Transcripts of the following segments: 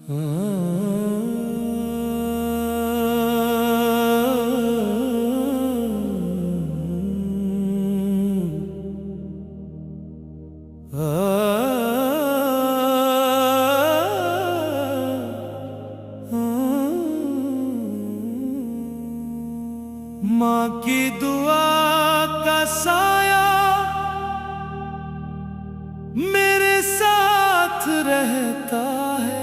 माँ की दुआ का साया मेरे साथ रहता है।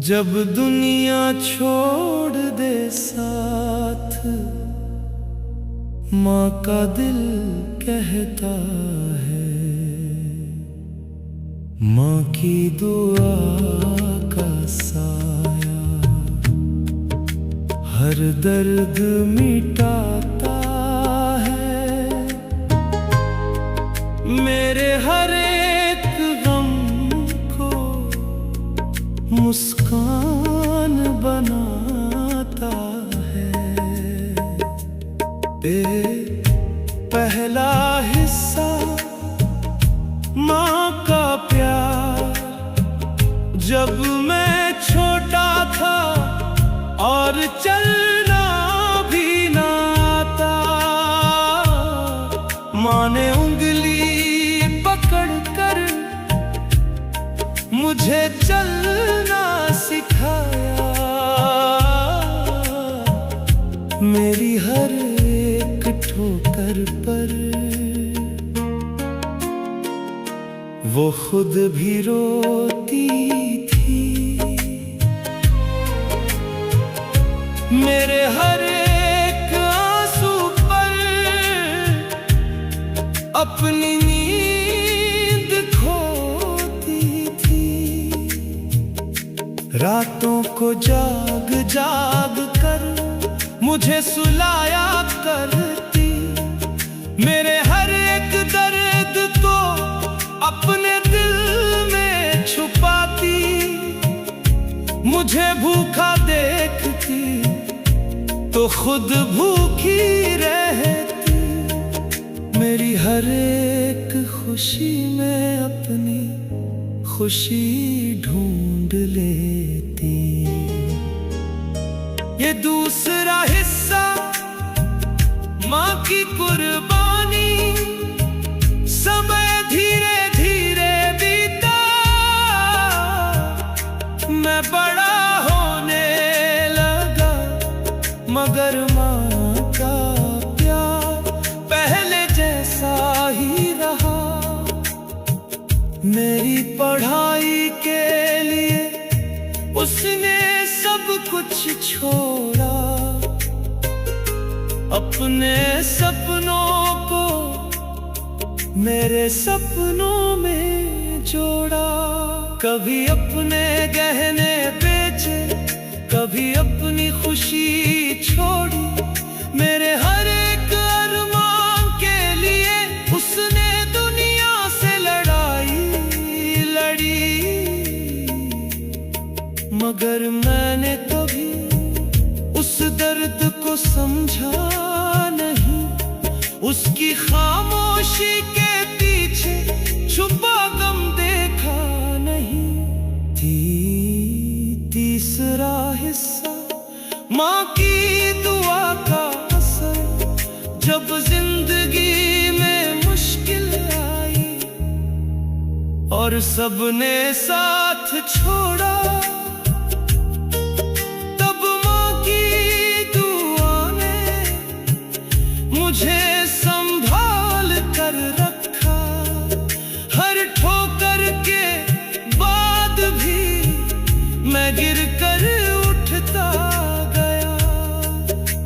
जब दुनिया छोड़ दे साथ, माँ का दिल कहता है। माँ की दुआ का साया हर दर्द मिटाता है। मेरे हर एक गम को मुस्कान बनाता है। पहला हिस्सा माँ का प्यार, जब मैं छोटा था और चलना भी ना आता, माँ ने उंगली पकड़कर मुझे चलना सिखाया। मेरी हर एक ठोकर पर वो खुद भी रोती थी। मेरे हर एक आंसू पर अपनी नींद खोती थी। रातों को जाग जाग कर मुझे सुलाया करती। मेरे हर एक दर्द तो अपने दिल में छुपाती। मुझे भूखा देखती तो खुद भूखी रहती। मेरी हर एक खुशी में अपनी खुशी ढूंढ लेती। ये दूसरा हिस्सा माँ की कुर्बानी, समय धीरे धीरे बीता। मैं बड़ा होने लगा मगर माँ का प्यार पहले जैसा ही रहा। मेरी पढ़ाई के लिए उसने सब कुछ छोड़ा। अपने सपनों को मेरे सपनों में जोड़ा। कभी अपने गहने बेचे, कभी अपनी खुशी छोड़ी। मेरे हर एक अरमान के लिए उसने दुनिया से लड़ाई लड़ी। मगर मैंने कभी उस दर्द को समझा नहीं। उसकी खामोशी के पीछे छुपा गम देखा नहीं। तीसरा हिस्सा माँ की दुआ का असर, जब जिंदगी में मुश्किल आई और सबने साथ छोड़ा। मुझे संभाल कर रखा। हर ठोकर के बाद भी मैं गिर कर उठता गया।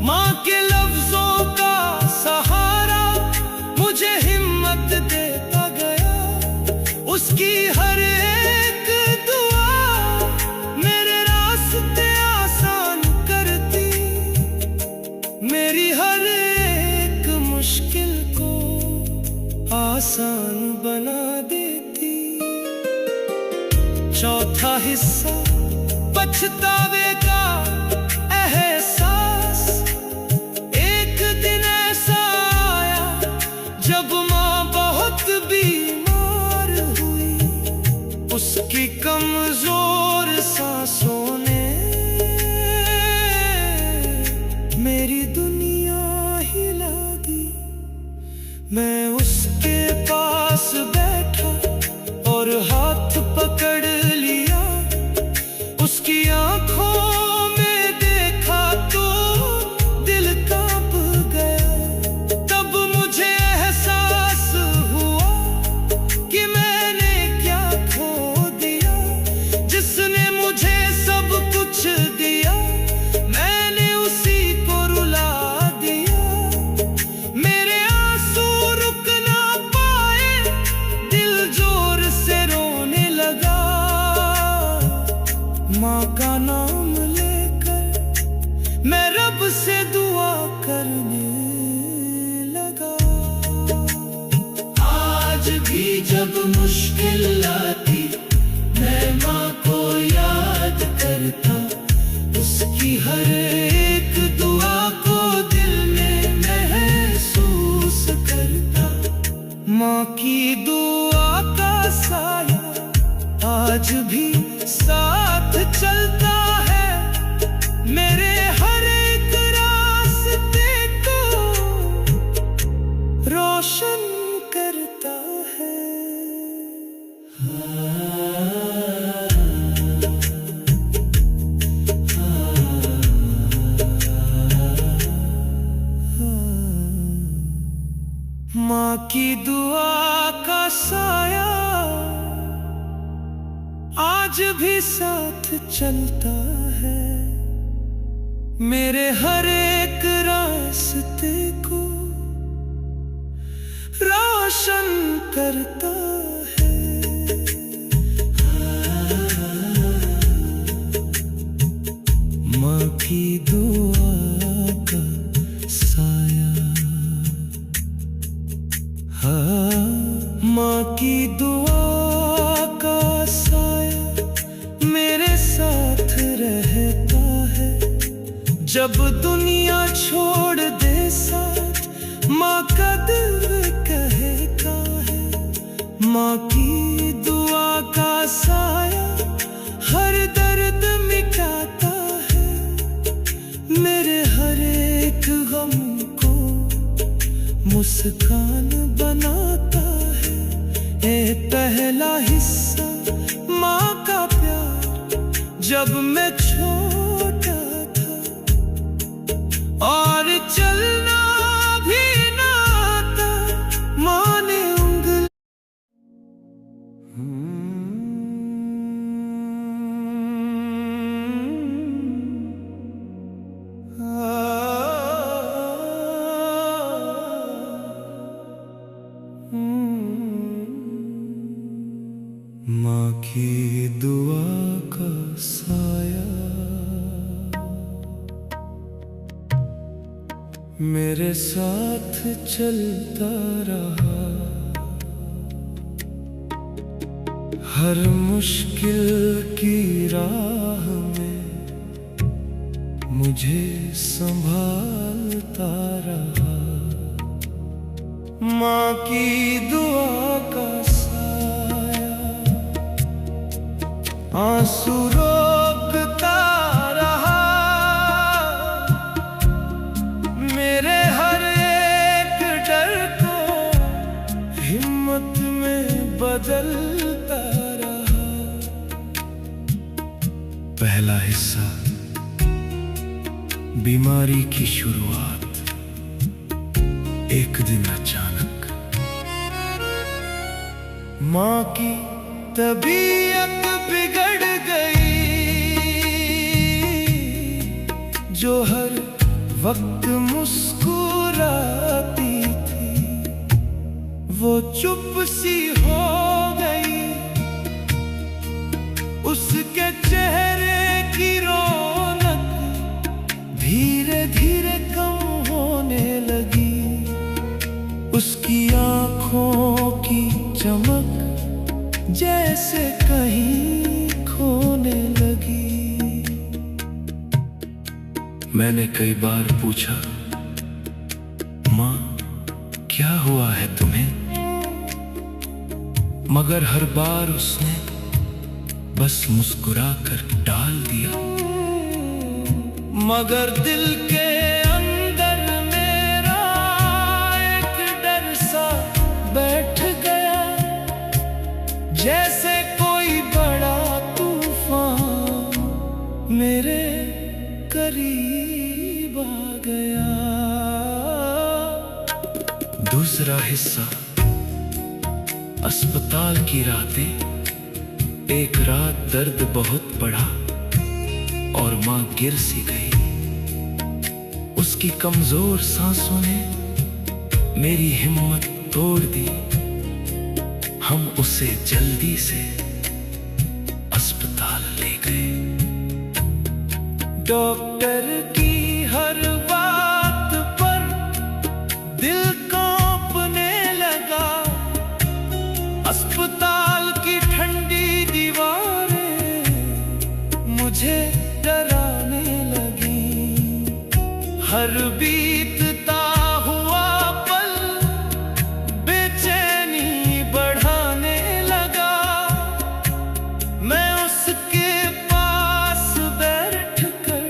माँ के लफ्जों का सहारा मुझे हिम्मत देता गया। उसकी हर एक दुआ मेरे रास्ते आसान करती। मेरी हर मुश्किल को आसान बना देती। चौथा हिस्सा पछतावे का एहसास। एक दिन ऐसा आया जब माँ बहुत बीमार हुई। उसकी कमजोर सांसों ने मेरी दुनिया हिला दी। मैं उसके पास बैठा और हाथ पकड़ लिया, उसकी आंखों में देखा तो दिल कांप गया। तब मुझे एहसास हुआ कि मैंने क्या खो दिया। जिसने मुझे सब कुछ दिया, मैंने उसी को रुला दिया। मेरे आंसू रुक ना पाए, दिल जोर से रोने लगा। माँ का नाम लेकर मैं रब से दुआ करने लगा। आज भी जब मुश्किल आती, मैं माँ को याद करता। उसकी हर एक दुआ को दिल में महसूस करता। माँ की दुआ का साया आज भी साथ चलता है। मेरे हर एक रास्ते को रोशन करता है। माँ की दुआ का साया आज भी साथ चलता है। मेरे हर एक रास्ते को रोशन करता है। माँ की दुआ का साया, हाँ, माँ की दुआ का साया मेरे साथ रहता है। जब दुनिया छोड़ दे साथ, माँ का दिल कहता है। माँ की दुआ का साया हर दर्द मिटाता है। मेरे हर एक गम को मुस्कान बनाता है। ए पहला हिस्सा माँ का प्यार जब मैं छोटा था, और चलना भी ना आता, माँ ने उंगली माँ की दुआ का साया मेरे साथ चलता रहा। हर मुश्किल की राह में मुझे संभालता रहा। माँ की दुआ का साया आंसू रोकता रहा। मेरे हर एक डर को हिम्मत में बदलता रहा। पहला हिस्सा बीमारी की शुरुआत। एक दिन अचानक माँ की तबीयत बिगड़ गई। जो हर वक्त मुस्कुराती थी, वो चुप सी हो गई। उसके चेहरे की रौनक धीरे धीरे कम होने लगी। उसकी आंखों की चमक जैसे कहीं खोने लगी। मैंने कई बार पूछा, माँ क्या हुआ है तुम्हें? मगर हर बार उसने बस मुस्कुराकर डाल दिया। मगर दिल के अंदर मेरा एक डर सा बैठ गया, जैसे कोई बड़ा तूफान मेरे करीब आ गया। दूसरा हिस्सा, अस्पताल की रातें। एक रात दर्द बहुत बढ़ा और मां गिर सी गई। उसकी कमजोर सांसों ने मेरी हिम्मत तोड़ दी। हम उसे जल्दी से अस्पताल ले गए। डॉक्टर की हर बात पर दिल कांपने लगा। अस्पताल की ठंडी दीवारें मुझे डराने लगी। हर बीतता हुआ पल बेचैनी बढ़ाने लगा। मैं उसके पास बैठकर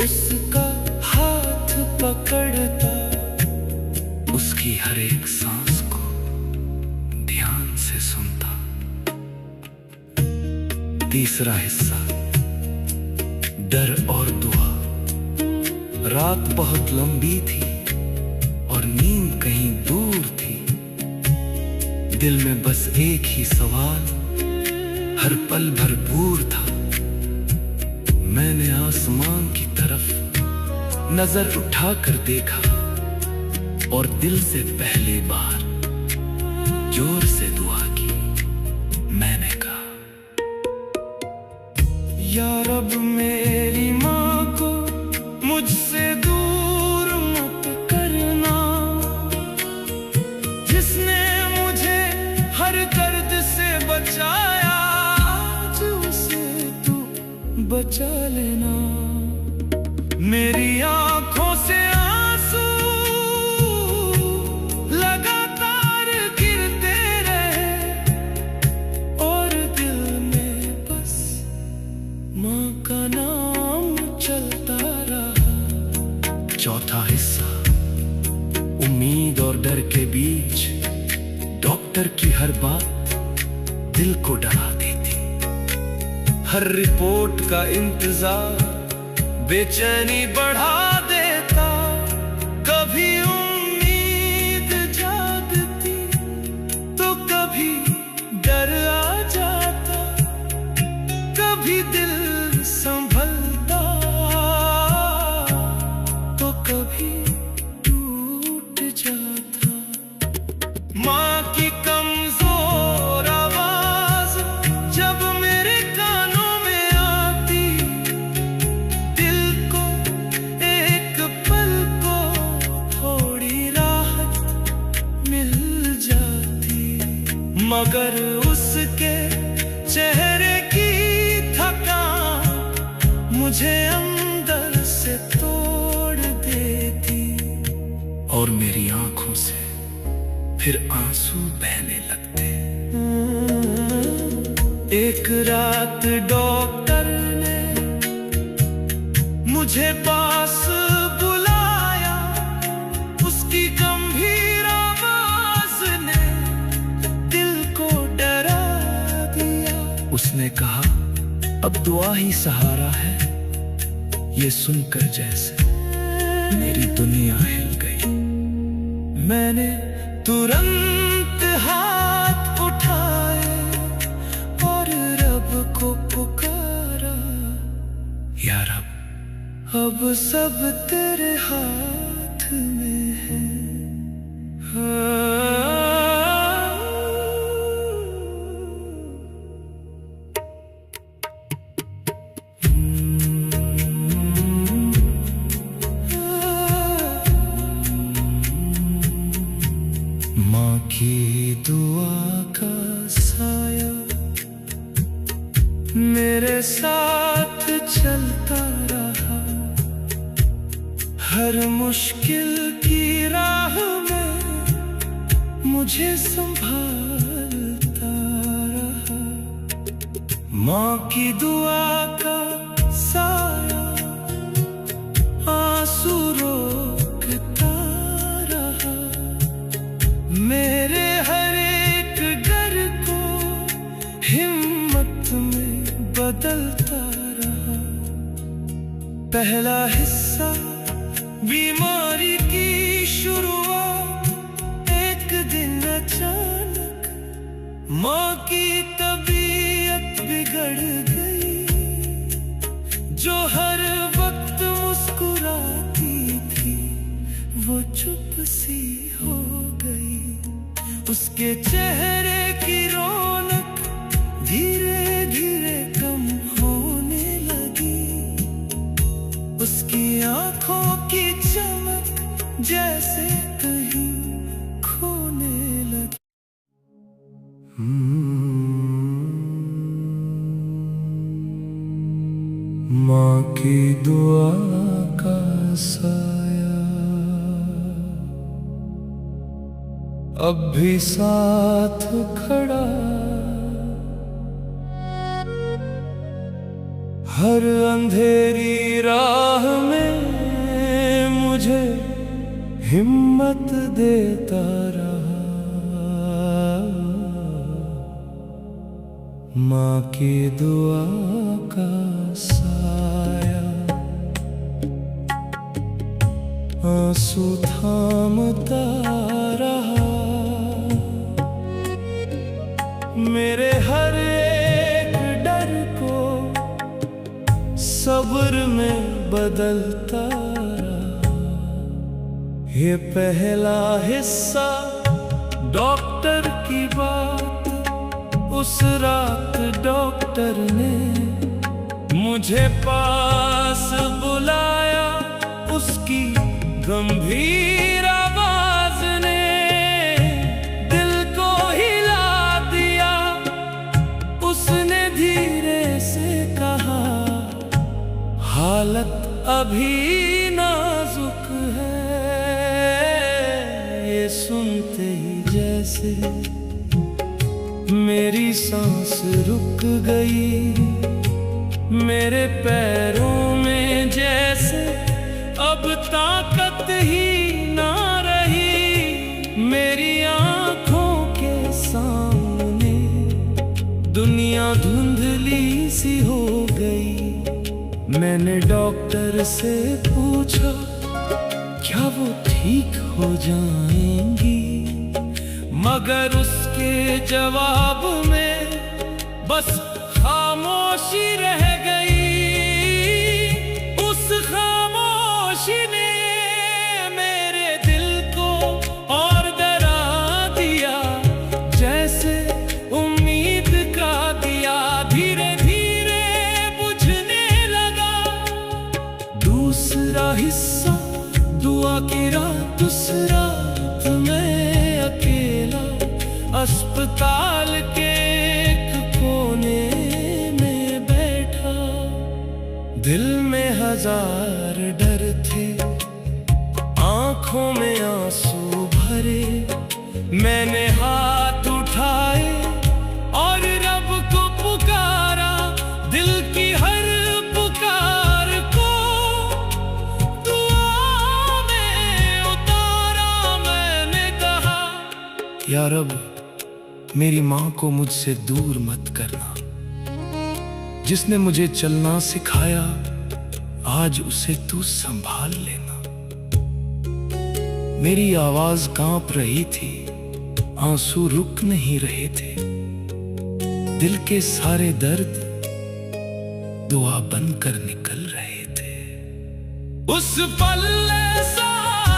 उसका हाथ पकड़ता, उसकी हर एक सांस को ध्यान से सुनता। तीसरा हिस्सा, डर और दुआ। रात बहुत लंबी थी और नींद कहीं दूर थी। दिल में बस एक ही सवाल हर पल भरपूर था। मैंने आसमान की तरफ नजर उठाकर देखा और दिल से पहली बार जोर से दुआ की। मैंने कहा, या रब मेरी माँ को मुझसे दूर मत करना, जिसने मुझे हर दर्द से बचाया, आज उसे तू बचा लेना। मेरी आंखों से आंसू लगातार गिरते रहे और दिल में बस माँ का नाम चलता रहा। चौथा हिस्सा, उम्मीद और डर के बीच। डॉक्टर की हर बात दिल को डरा देती। हर रिपोर्ट का इंतजार बेचैनी बढ़ा देता। कभी उम्मीद जागती तो कभी डर आ जाता। कभी दिल संभलता तो कभी टूट जाता। माँ की कमजोर आवाज जब मेरे कानों में आती, दिल को एक पल को थोड़ी राहत मिल जाती। मगर उसके चेहरे की थकान मुझे अंदर से तोड़ देती और मेरी आंखों से फिर आंसू बहने लगते। एक रात डॉक्टर ने मुझे पास बुलाया। उसकी गंभीर आवाज ने दिल को डरा दिया। उसने कहा, अब दुआ ही सहारा है। ये सुनकर जैसे मेरी दुनिया हिल गई। मैंने तुरंत हाथ उठाए और रब को पुकारा, या रब अब सब तेरे हाथ में है। माँ की दुआ का साया मेरे साथ चलता रहा। हर मुश्किल की राह में मुझे संभालता रहा। माँ की दुआ का साया आंसू रोकता रहा, मेरे हर एक डर को हिम्मत में बदलता रहा। पहला हिस्सा बीमारी की शुरुआत, एक दिन अचानक माँ की तबीयत बिगड़ गई। जो हर वक्त मुस्कुराती थी वो चुप सी हो गई। उसके चेहरे की रौनक धीरे धीरे कम होने लगी। उसकी आंखों की चमक जैसे कहीं खोने लगी। माँ की दुआ का साया अब भी साथ खड़ा, हर अंधेरी राह में मुझे हिम्मत देता रहा। माँ की दुआ का साया आंसू थामता रहा, मेरे हर एक डर को सब्र में बदलता रहा। ये पहला हिस्सा डॉक्टर की बात, उस रात डॉक्टर ने मुझे पास बुलाया। उसकी गंभीर आवाज ने दिल को हिला दिया। उसने धीरे से कहा, हालत अभी नाजुक है। ये सुनते ही जैसे मेरी सांस रुक गई, मेरे पैरों में जैसे अब ताकत ही ना रही। मेरी आंखों के सामने दुनिया धुंधली सी हो गई। मैंने डॉक्टर से पूछा, क्या वो ठीक हो जाएंगी? मगर उसके जवाब में बस खामोशी रह गई। उस खामोशी ने मेरे दिल को और डरा दिया, जैसे उम्मीद का दिया धीरे धीरे बुझने लगा। दूसरा हिस्सा दुआ की रात, उस रात मैं अकेला अस्पताल के एक कोने में बैठा। दिल में हजार डर थे, आंखों में आंसू भरे। मैंने हाथ उठाए और रब को पुकारा, दिल की हर पुकार को दुआ में उतारा। मैंने कहा, या रब, मेरी माँ को मुझसे दूर मत करना। जिसने मुझे चलना सिखाया, आज उसे तू संभाल लेना। मेरी आवाज कांप रही थी, आंसू रुक नहीं रहे थे। दिल के सारे दर्द दुआ बनकर निकल रहे थे। उस पल ऐसा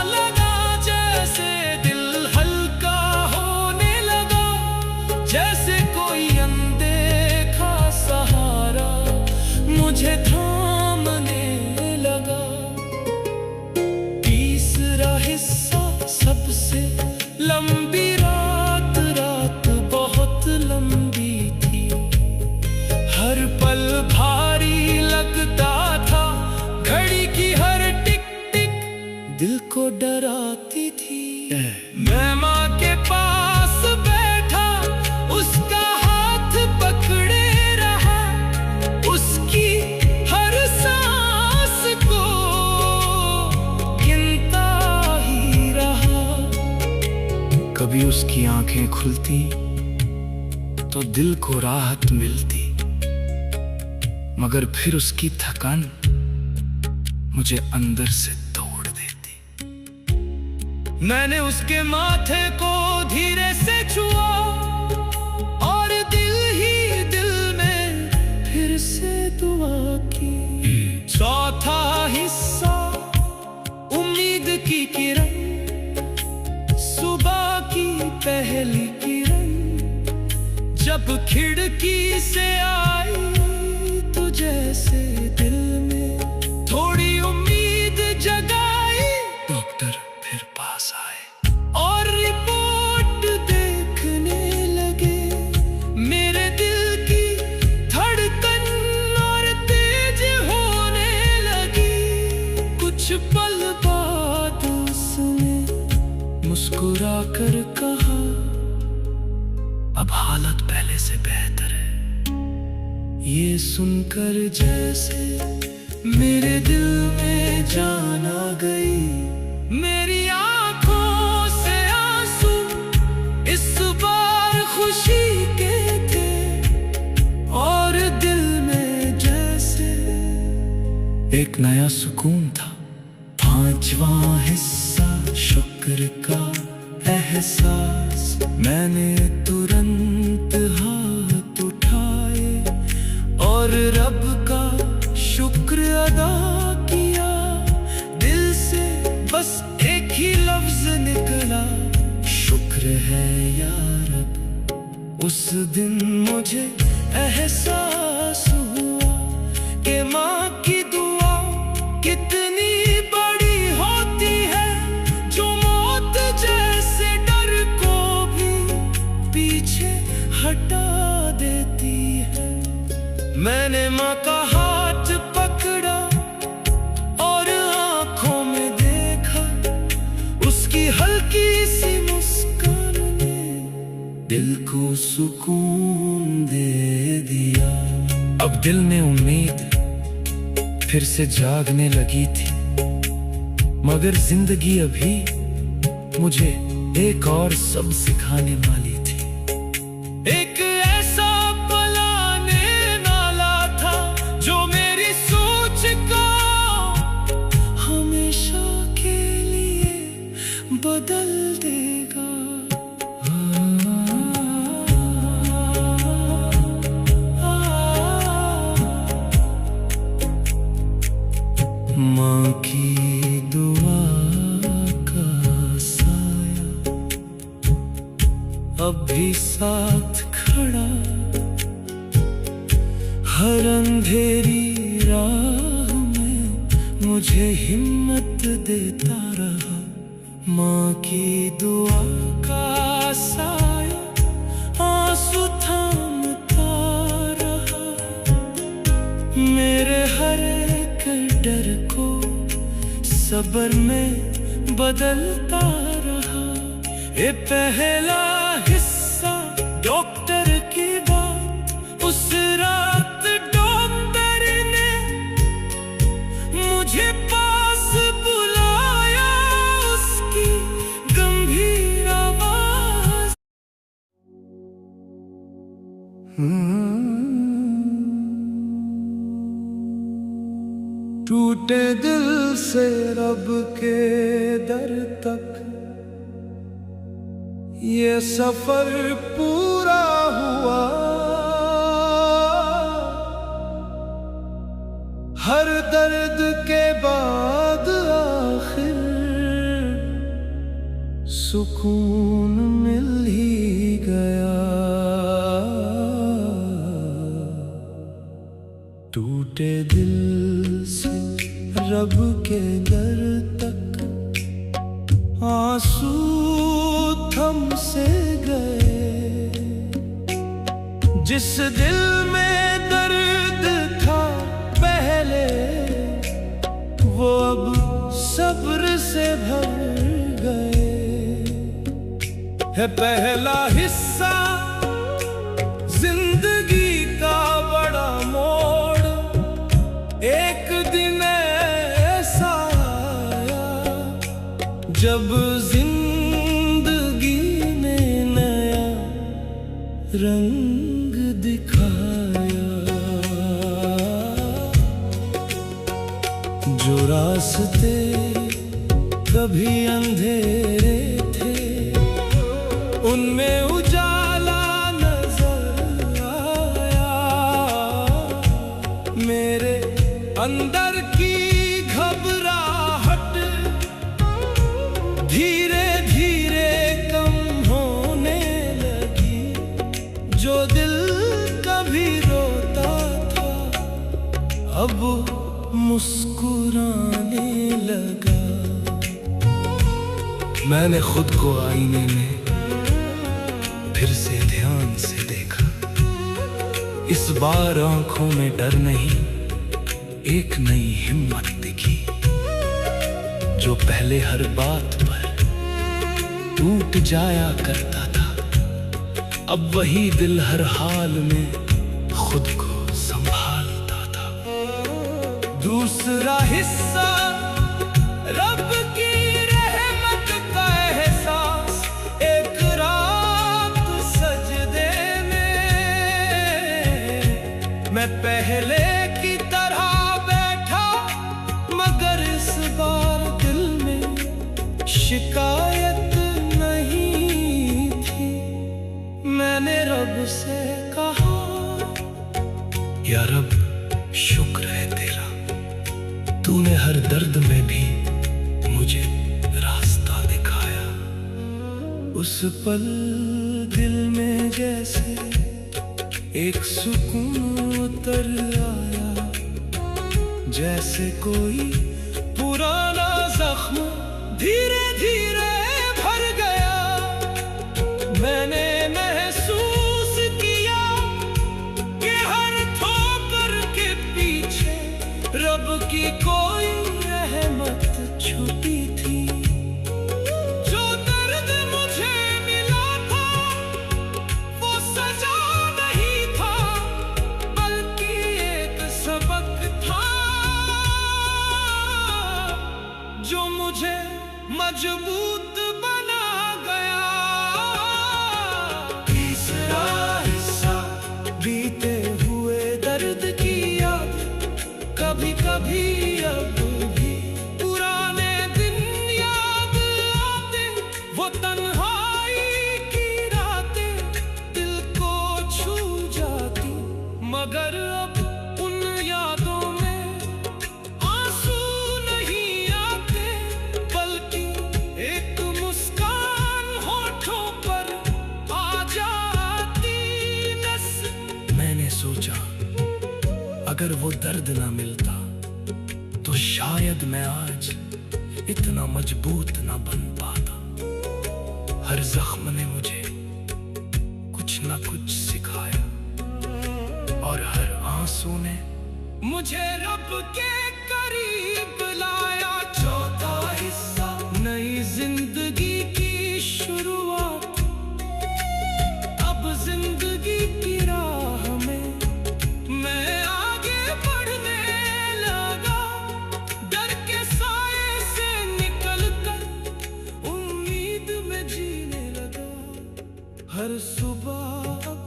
लगा जैसे दिल हल्का होने लगा, जैसे कोई अनदेखा सहारा मुझे थामने लगा। तीसरा हिस्सा सबसे लंबी रात, रात बहुत लंबी थी। हर पल भारी लगता था, घड़ी की हर टिक टिक दिल को डराती थी। मैं माँ के पास बैठा, उसका हाथ पकड़े रहा। आंखें खुलती तो दिल को राहत मिलती, मगर फिर उसकी थकान मुझे अंदर से तोड़ देती। मैंने उसके माथे को धीरे से छुआ और दिल ही दिल में फिर से दुआ की। चौथा हिस्सा उम्मीद की किरण, सुबह की पहली किरण जब खिड़की से आई तो जैसे दिल में थोड़ी उम्मीद जगाई। डॉक्टर फिर पास आए और रिपोर्ट देखने लगे। मेरे दिल की धड़कन और तेज होने लगी। कुछ पल बाद उसने मुस्कुरा कर कहा, अब हालत पहले से बेहतर है। ये सुनकर जैसे मेरे दिल में जान आ गई। मेरी आंखों से आंसू इस बार खुशी के थे और दिल में जैसे एक नया सुकून था। पांचवा हिस्सा शुक्र का एहसास। मैंने तुरंत हाथ उठाए और रब का शुक्र अदा किया। दिल से बस एक ही लफ्ज निकला, शुक्र है या रब। उस दिन मुझे एहसास हुआ कि माँ की दुआ कितनी बड़ी होती है, जो मौत जैसे डर को भी पीछे हटा देती है। मैंने माँ का हाथ पकड़ा और आंखों में देखा, उसकी हल्की सी मुस्कान ने दिल को सुकून दे दिया। अब दिल में उम्मीद फिर से जागने लगी थी, मगर जिंदगी अभी मुझे एक और सब सिखाने वाली थी। एक ऐसा पल आने वाला था जो मेरी सोच को हमेशा के लिए बदल देगा। माँ की दुआ का साया अब भी साथ खड़ा, हर अंधेरी राह में मुझे हिम्मत देता रहा। माँ की दुआ का साया आंसू थामता रहा, मेरे हर एक डर को सब्र में बदलता रहा। ये पहला हिस्सा डॉक्टर की बात। उस रात डॉक्टर ने मुझे पास बुलाया, उसकी गंभीर आवाज। टूटे दिल से रब के दर तक ये सफर पूरा हुआ। हर दर्द के बाद आखिर सुकून मिल ही गया। टूटे दिल से रब के दर तक आंसू थम से गए। जिस दिल में दर्द था पहले, वो अब सब्र से भर गए। है पहला हिस्सा जिंदगी का बड़ा मोड़। एक दिन ऐसा आया जब जिंदगी में नया रंग दिखाया। जो रास्ते कभी अंधेरे थे उनमें उजाला नजर आया। मेरे अंदर की घबराहट धीरे धीरे कम होने लगी। जो दिल कभी रोता था अब मुस्कुराने लगा। मैंने खुद को आईने में फिर से ध्यान से देखा। इस बार आंखों में डर नहीं, एक नई हिम्मत दिखी। जो पहले हर बात पर टूट जाया करता था, अब वही दिल हर हाल में खुद को संभालता था। दूसरा हिस्सा रब की रहमत का एहसास। एक रात सजदे में मैं पहले की तरह बैठा, मगर इस बार दिल में शिकायत नहीं थी। मैंने रब से कहा, या रब शुक्र है तेरा, तूने हर दर्द में भी मुझे रास्ता दिखाया। उस पल दिल में जैसे एक सुकून उतर आया। जैसे कोई पुराना जख्म धीरे धीरे भर गया। मैंने महसूस किया कि हर ठोकर के पीछे रब की कोई रहमत छुपी थी। जो दर्द मुझे मिला था वो सजा नहीं था, बल्कि एक सबक था जो मुझे मजबूत बना गया। तीसरा हिस्सा बीते हुए दर्द की याद। कभी कभी अब भी पुराने दिन याद आते, वो तन्हाई की रातें दिल को छू जाती। मगर अब उन यादों में आंसू नहीं आते, बल्कि एक मुस्कान होठों पर आ जाती। मैंने सोचा अगर वो दर्द ना मिलता तो शायद मैं आज इतना मजबूत ना बन पाता। हर जख्म ने मुझे कुछ ना कुछ सिखाया, और हर आंसू ने मुझे रब के करीब लाया। चौथा हिस्सा नई जिंदगी की शुरुआत। अब जिंदगी की राह में मैं आगे बढ़ने लगा। डर के साए से निकलकर उम्मीद में जीने लगा। हर सुबह अब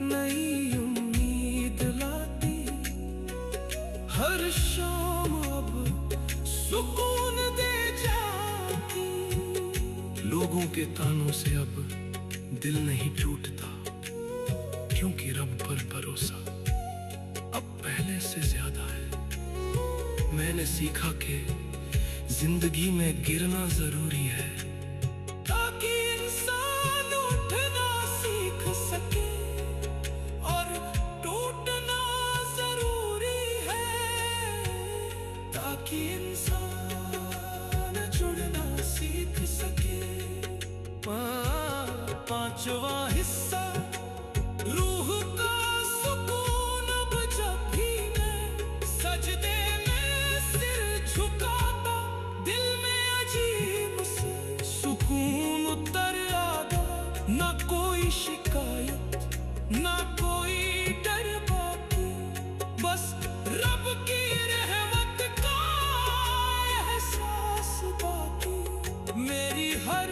नई उम्मीद लाती, हर शाम अब सुकून दे जाती। लोगों के तानों से अब दिल नहीं टूटता, क्योंकि रब पर भरोसा अब पहले से ज्यादा है। मैंने सीखा कि जिंदगी में गिरना जरूरी है, ताकि इंसान उठना सीख सके। और टूटना जरूरी है, ताकि इंसान जुड़ना सीख सके। पांचवा हिस्सा रूह का सुकून। अब जब भी मैं सजदे में सिर झुकाता, दिल में अजीब सुकून उतर आता। ना कोई शिकायत, ना कोई डर बाकी, बस रब की रहमत का एहसास बाकी। मेरी हर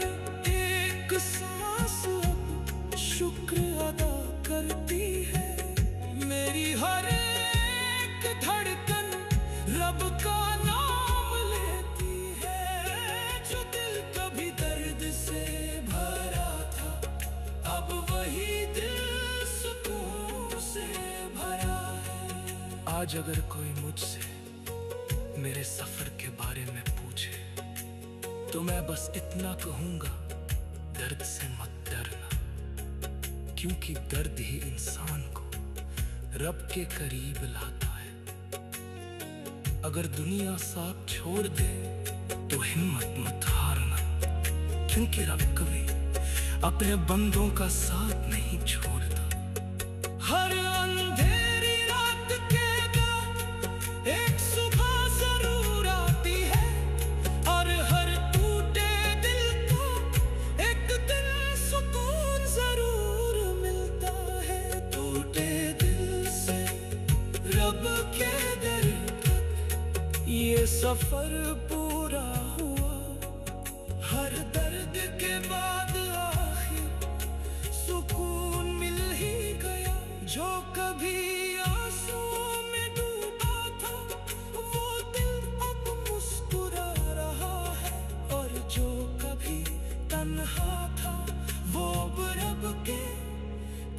एक सांस शुक्र अदा करती है। मेरी हर एक धड़कन रब का नाम लेती है। जो दिल कभी दर्द से भरा था, अब वही दिल सुकून से भरा है। आज अगर कोई मुझसे मेरे सफर के बारे में पूछे तो मैं बस इतना कहूंगा, दर्द से मत डरना, क्योंकि दर्द ही इंसान को रब के करीब लाता है। अगर दुनिया साथ छोड़ दे तो हिम्मत मत हारना, क्योंकि रब कभी अपने बंदों का साथ नहीं छोड़ता। हर अंधेरी रात के बाद एक सुबह जरूर आती है, और हर टूटे दिल को एक दिन सुकून जरूर मिलता है। टूटे दिल से रब के दर तक ये सफर पूरा हुआ। हर दर्द के बाद आखिर सुकून मिल ही गया। जो कभी आंसुओं में डूबा था, वो दिल अब मुस्कुरा रहा है। और जो कभी तन्हा था, वो अब रब के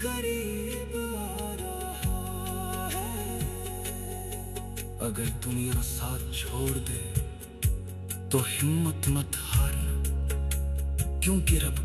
करीब आ रहा है। अगर दुनिया साथ छोड़ दे तो हिम्मत मत हारना, क्योंकि रब